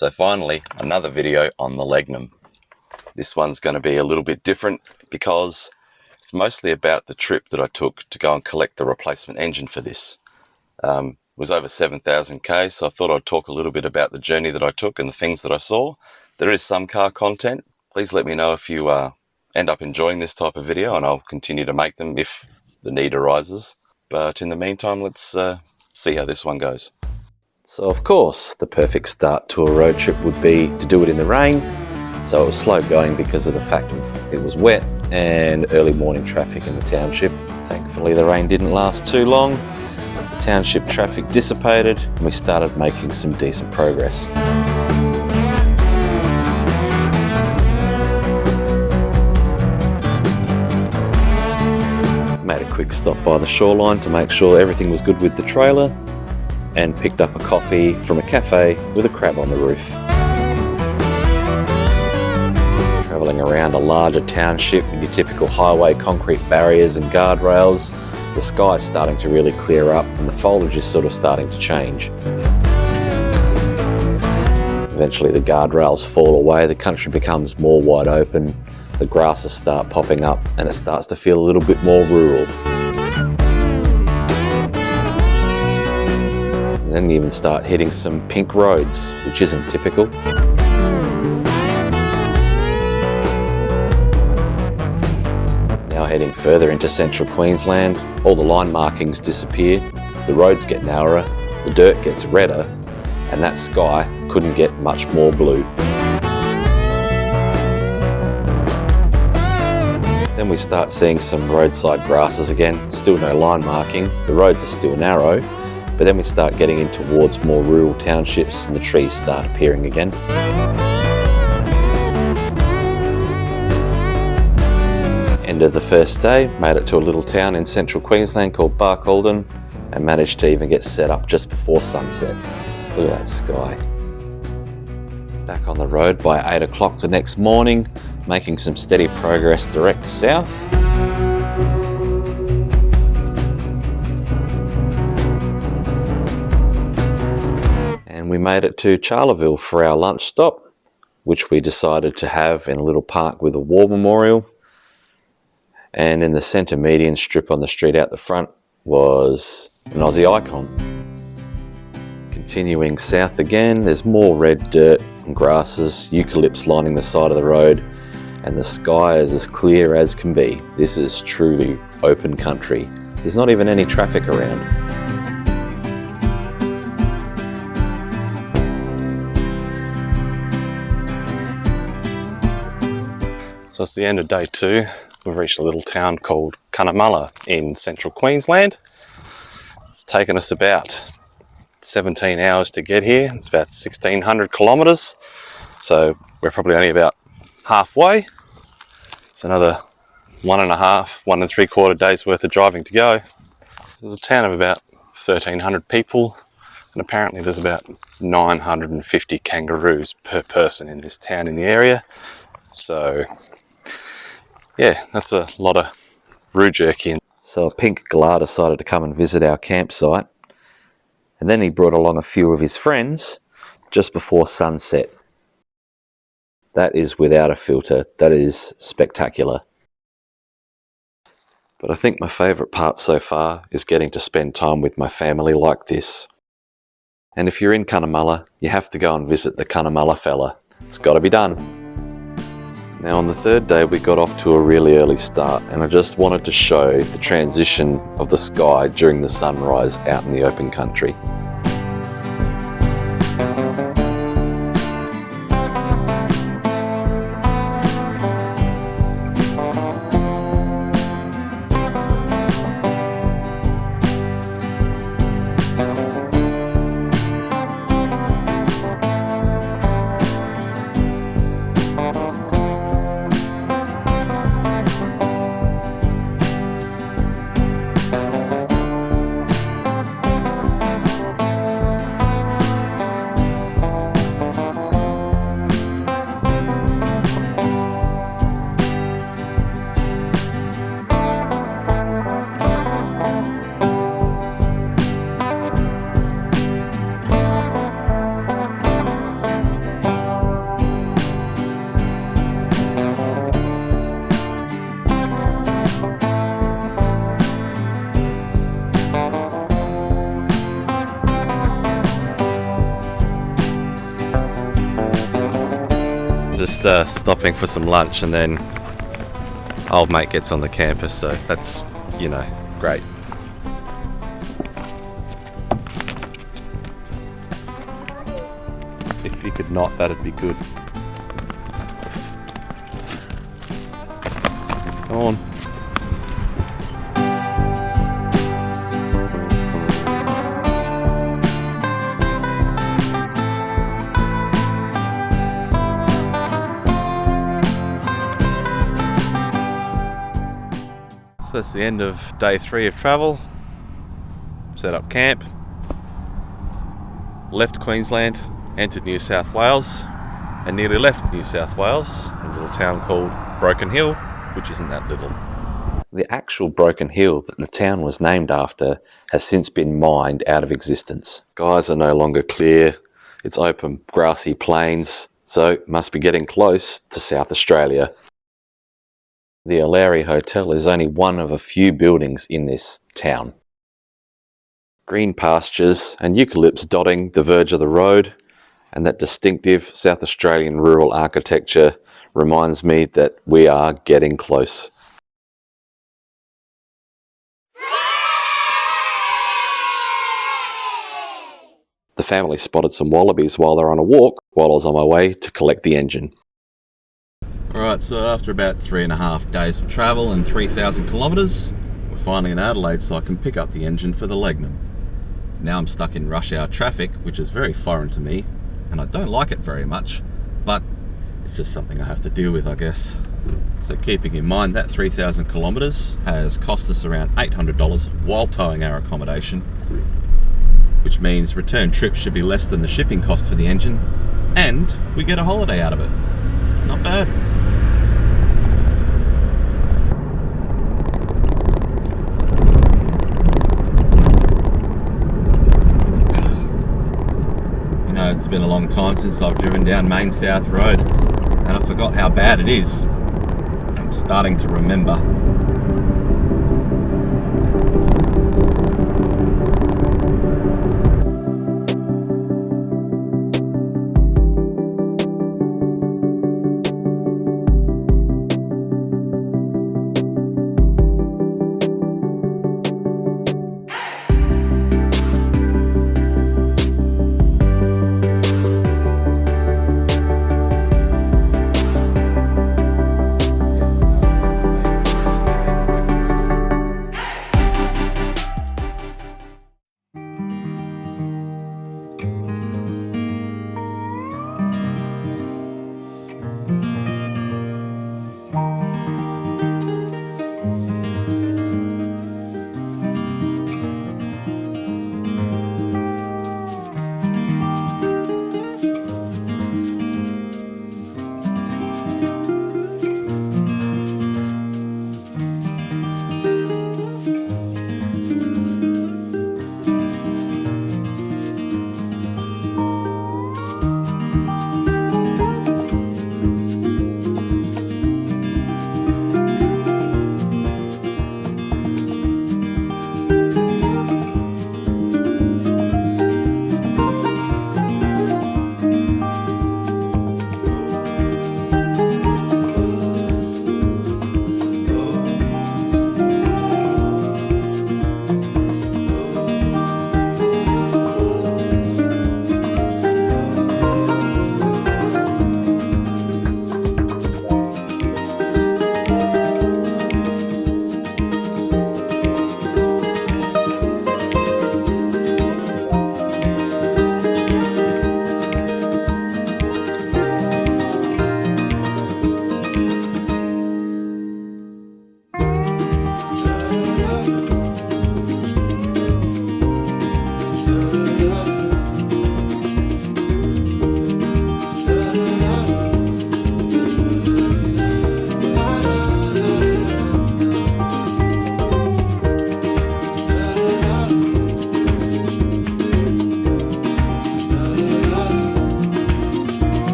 So finally, another video on the LEGNUM. This one's going to be a little bit different because it's mostly about the trip that I took to go and collect the replacement engine for this. It was over 7,000 k's, so I thought I'd talk a little bit about the journey that I took and the things that I saw. There is some car content. Please let me know if you end up enjoying this type of video, and I'll continue to make them if the need arises. But in the meantime, let's see how this one goes. So of course, the perfect start to a road trip would be to do it in the rain. So it was slow going because of the fact of it was wet and early morning traffic in the township. Thankfully the rain didn't last too long. The township traffic dissipated and we started making some decent progress. Made a quick stop by the shoreline to make sure everything was good with the trailer, and picked up a coffee from a cafe with a crab on the roof. Travelling around a larger township with your typical highway concrete barriers and guardrails, the sky's starting to really clear up and the foliage is sort of starting to change. Eventually the guardrails fall away, the country becomes more wide open, the grasses start popping up and it starts to feel a little bit more rural. And then you even start hitting some pink roads, which isn't typical. Now heading further into central Queensland, all the line markings disappear, the roads get narrower, the dirt gets redder, and that sky couldn't get much more blue. Then we start seeing some roadside grasses again, still no line marking, the roads are still narrow, but then we start getting in towards more rural townships and the trees start appearing again. End of the first day, made it to a little town in central Queensland called Barcaldine and managed to even get set up just before sunset. Look at that sky. Back on the road by 8 o'clock the next morning, making some steady progress direct south. We made it to Charleville for our lunch stop, which we decided to have in a little park with a war memorial. And in the centre median strip on the street out the front was an Aussie icon. Continuing south again, there's more red dirt and grasses, eucalypts lining the side of the road, and the sky is as clear as can be. This is truly open country. There's not even any traffic around. So it's the end of day 2. We've reached a little town called Cunnamulla in central Queensland. It's taken us about 17 hours to get here. It's about 1,600 kilometres. So we're probably only about halfway. It's another 1.5 days worth of driving to go. So there's a town of about 1,300 people. And apparently there's about 950 kangaroos per person in this town in the area. So yeah, that's a lot of roo jerky. So a pink galah decided to come and visit our campsite, and then he brought along a few of his friends just before sunset. That is without a filter. That is spectacular. But I think my favourite part so far is getting to spend time with my family like this. And if you're in Cunnamulla, you have to go and visit the Cunnamulla fella. It's got to be done. Now on the third day we got off to a really early start, and I just wanted to show the transition of the sky during the sunrise out in the open country. Just stopping for some lunch, and then old mate gets on the campus, so that's, you know, great. If you could not, that'd be good. Come on. So that's the end of day 3 of travel. Set up camp, left Queensland, entered New South Wales, and nearly left New South Wales, a little town called Broken Hill, which isn't that little. The actual Broken Hill that the town was named after has since been mined out of existence. Skies are no longer clear, it's open grassy plains, so must be getting close to South Australia. The Adelaide Hotel is only one of a few buildings in this town. Green pastures and eucalypts dotting the verge of the road, and that distinctive South Australian rural architecture reminds me that we are getting close. The family spotted some wallabies while they're on a walk while I was on my way to collect the engine. Alright, so after about 3.5 days of travel and 3,000 kilometres, we're finally in Adelaide so I can pick up the engine for the LEGNUM. Now I'm stuck in rush hour traffic, which is very foreign to me, and I don't like it very much, but it's just something I have to deal with, I guess. So keeping in mind that 3,000 kilometres has cost us around $800 while towing our accommodation, which means return trip should be less than the shipping cost for the engine, and we get a holiday out of it. Not bad. You know, it's been a long time since I've driven down Main South Road, and I forgot how bad it is. I'm starting to remember.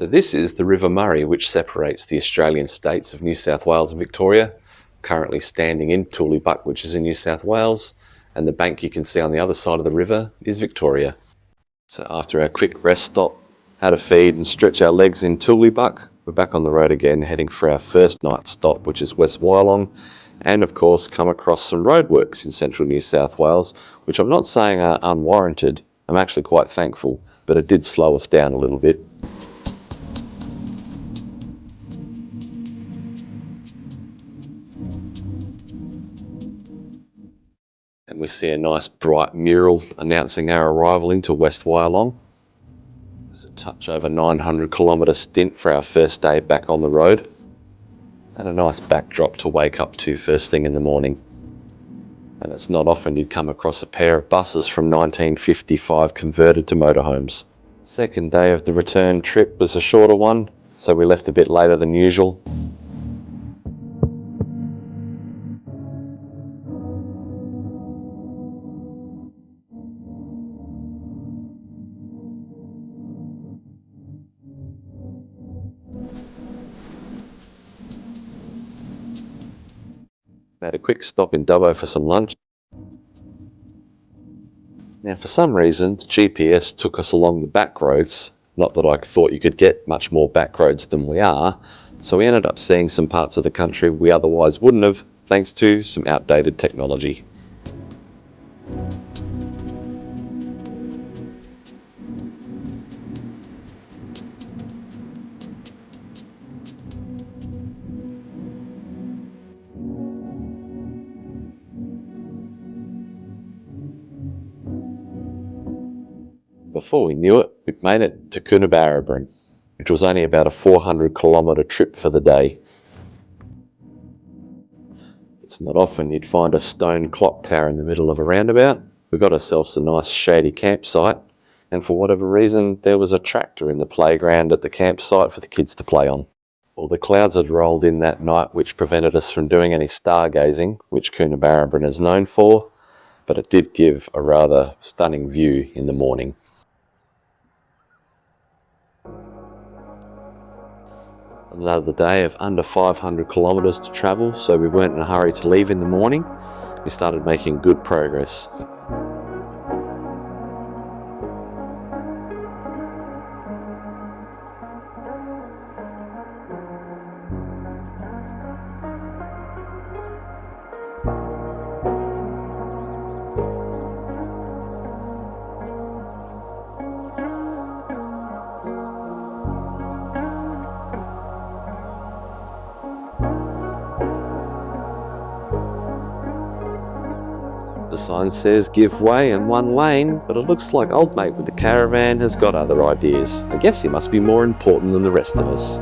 So this is the River Murray, which separates the Australian states of New South Wales and Victoria, currently standing in Tooleybuck, which is in New South Wales, and the bank you can see on the other side of the river is Victoria. So after our quick rest stop, had a feed and stretch our legs in Tooleybuck, we're back on the road again, heading for our first night stop, which is West Wyalong, and of course come across some roadworks in central New South Wales, which I'm not saying are unwarranted. I'm actually quite thankful, but it did slow us down a little bit. And we see a nice bright mural announcing our arrival into West Wyalong. There's a touch over 900 kilometre stint for our first day back on the road, and a nice backdrop to wake up to first thing in the morning. And it's not often you'd come across a pair of buses from 1955 converted to motorhomes. Second day of the return trip was a shorter one, so we left a bit later than usual. Had a quick stop in Dubbo for some lunch. Now for some reason the GPS took us along the back roads, not that I thought you could get much more back roads than we are, so we ended up seeing some parts of the country we otherwise wouldn't have, thanks to some outdated technology. Before we knew it, we'd made it to Coonabarabran, which was only about a 400 kilometre trip for the day. It's not often you'd find a stone clock tower in the middle of a roundabout. We got ourselves a nice shady campsite, and for whatever reason there was a tractor in the playground at the campsite for the kids to play on. Well, the clouds had rolled in that night, which prevented us from doing any stargazing, which Coonabarabran is known for, but it did give a rather stunning view in the morning. Another day of under 500 kilometres to travel, so we weren't in a hurry to leave in the morning. We started making good progress. The sign says give way in one lane, but it looks like old mate with the caravan has got other ideas. I guess he must be more important than the rest of us.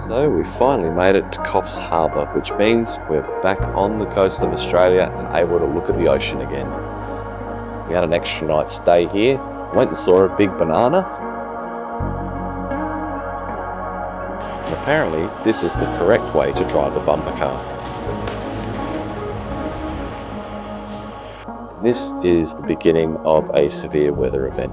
So we finally made it to Coffs Harbour, which means we're back on the coast of Australia and able to look at the ocean again. We had an extra night stay here, went and saw a big banana. And apparently this is the correct way to drive a bumper car. This is the beginning of a severe weather event.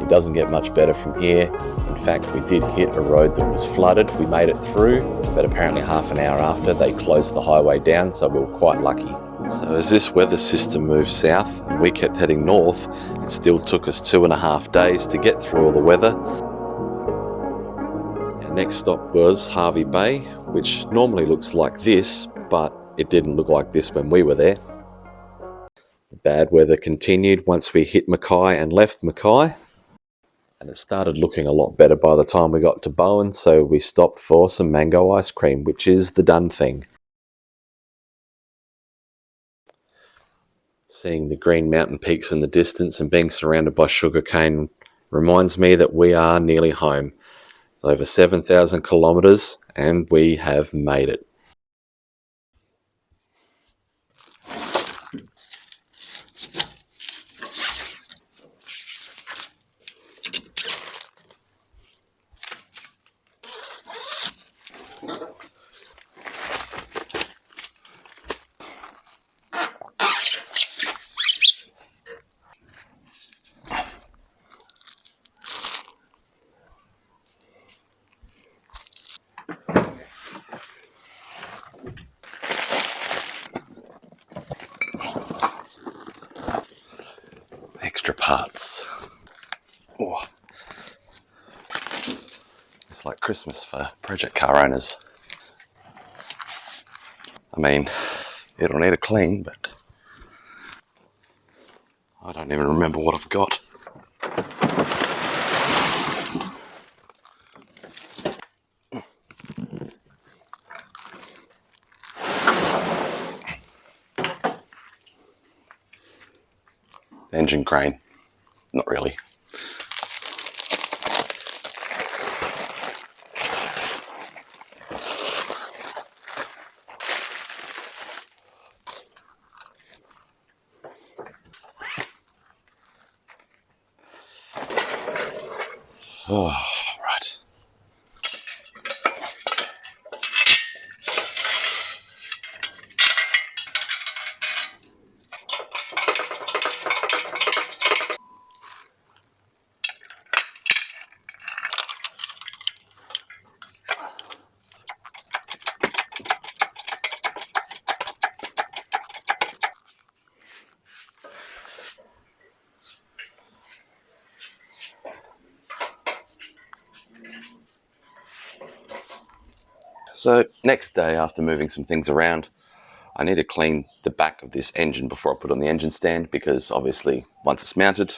It doesn't get much better from here. In fact, we did hit a road that was flooded. We made it through, but apparently half an hour after they closed the highway down, so we were quite lucky. So as this weather system moved south and we kept heading north, it still took us 2.5 days to get through all the weather. Our next stop was Hervey Bay, which normally looks like this, but it didn't look like this when we were there. The bad weather continued once we hit Mackay and left Mackay, and it started looking a lot better by the time we got to Bowen, so we stopped for some mango ice cream, which is the done thing. Seeing the green mountain peaks in the distance and being surrounded by sugarcane reminds me that we are nearly home. It's over 7,000 kilometres and we have made it. Extra parts. Oh. It's like Christmas for project car owners. I mean, it'll need a clean, but I don't even remember what I've got. Engine crane. Not really. Oh, right. So next day, after moving some things around, I need to clean the back of this engine before I put on the engine stand, because obviously once it's mounted,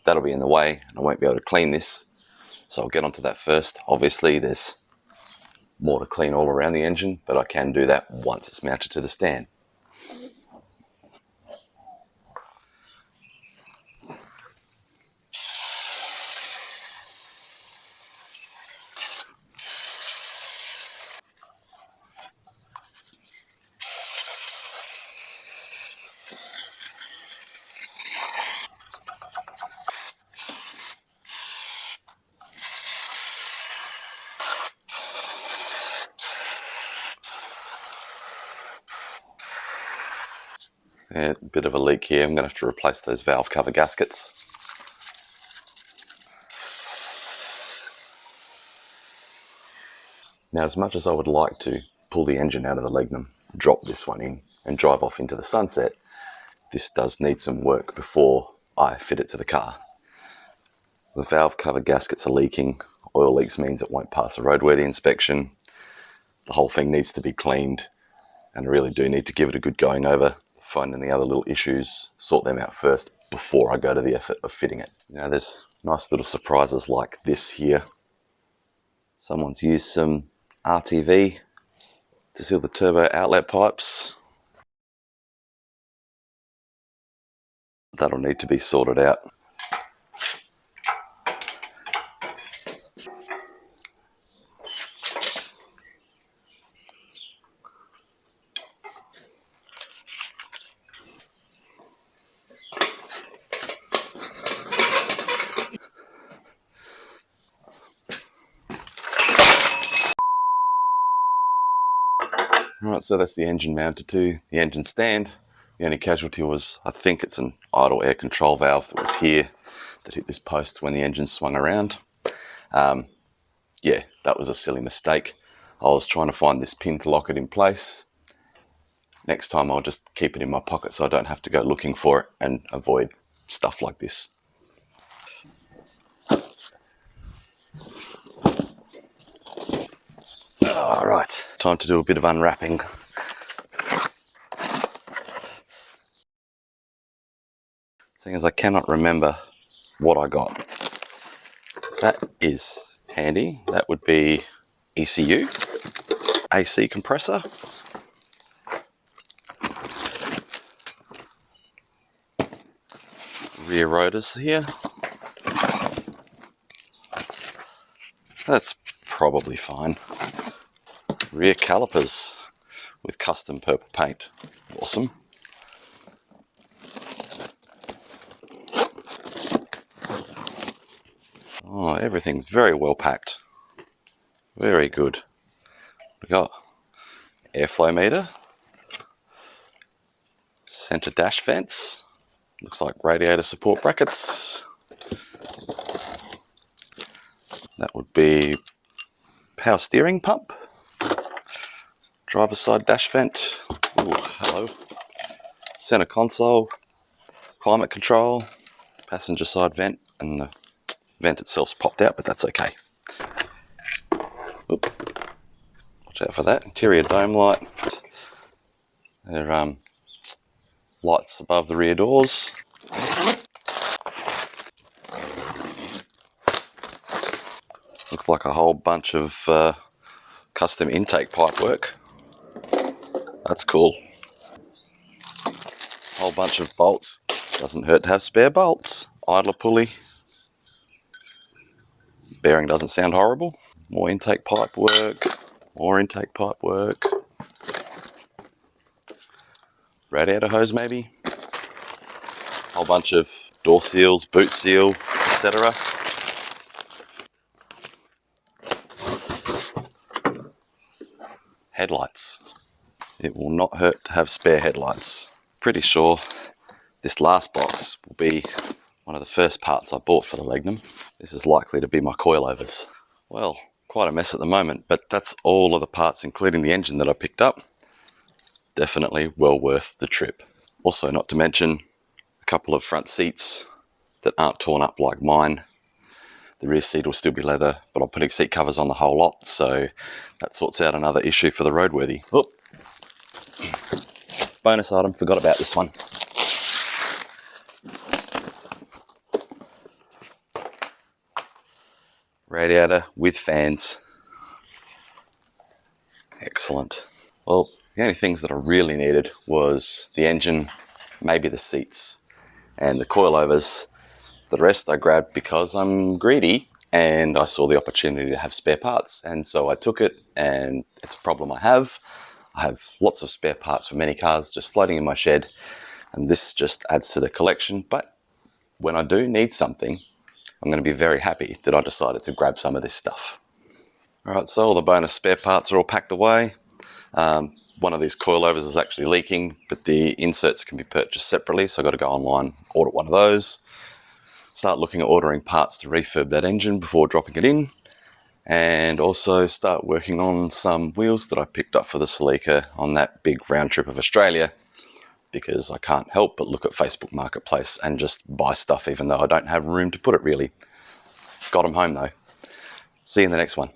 that'll be in the way and I won't be able to clean this. So I'll get onto that first. Obviously there's more to clean all around the engine, but I can do that once it's mounted to the stand. Yeah, a bit of a leak here. I'm going to have to replace those valve cover gaskets. Now, as much as I would like to pull the engine out of the Legnum, drop this one in and drive off into the sunset, this does need some work before I fit it to the car. The valve cover gaskets are leaking. Oil leaks means it won't pass a roadworthy inspection. The whole thing needs to be cleaned, and I really do need to give it a good going over, find any other little issues, sort them out first before I go to the effort of fitting it. Now there's nice little surprises like this here. Someone's used some RTV to seal the turbo outlet pipes. That'll need to be sorted out. Right, so that's the engine mounted to the engine stand. The only casualty was, I think it's an idle air control valve that was here that hit this post when the engine swung around. Yeah, that was a silly mistake. I was trying to find this pin to lock it in place. Next time I'll just keep it in my pocket so I don't have to go looking for it and avoid stuff like this. Alright, time to do a bit of unwrapping. Thing is, I cannot remember what I got. That is handy. That would be ECU, AC compressor, rear rotors here. That's probably fine. Rear calipers with custom purple paint. Awesome. Oh, everything's very well packed. Very good. We got airflow meter, center dash vents, looks like radiator support brackets. That would be power steering pump, driver's side dash vent. Ooh, hello. Center console, climate control, passenger side vent, and the vent itself's popped out, but that's okay. Oop. Watch out for that. Interior dome light. There are lights above the rear doors. Looks like a whole bunch of custom intake pipe work. That's cool. Whole bunch of bolts. Doesn't hurt to have spare bolts. Idler pulley. Bearing doesn't sound horrible. More intake pipe work. More intake pipe work. Radiator hose maybe. Whole bunch of door seals, boot seal, etc. Headlights. It will not hurt to have spare headlights. Pretty sure this last box will be one of the first parts I bought for the LEGNUM. This is likely to be my coilovers. Well, quite a mess at the moment, but that's all of the parts, including the engine that I picked up. Definitely well worth the trip. Also, not to mention a couple of front seats that aren't torn up like mine. The rear seat will still be leather, but I'm putting seat covers on the whole lot, so that sorts out another issue for the roadworthy. Oh. Bonus item, forgot about this one. Radiator with fans. Excellent. Well, the only things that I really needed was the engine, maybe the seats, and the coilovers. The rest I grabbed because I'm greedy and I saw the opportunity to have spare parts, and so I took it, and it's a problem I have. I have lots of spare parts for many cars just floating in my shed, and this just adds to the collection. But when I do need something, I'm going to be very happy that I decided to grab some of this stuff. Alright, so all the bonus spare parts are all packed away. One of these coilovers is actually leaking, but the inserts can be purchased separately, so I've got to go online, order one of those. Start looking at ordering parts to refurb that engine before dropping it in, and also start working on some wheels that I picked up for the Celica on that big round trip of Australia, because I can't help but look at Facebook Marketplace and just buy stuff even though I don't have room to put it really. Got them home though. See you in the next one.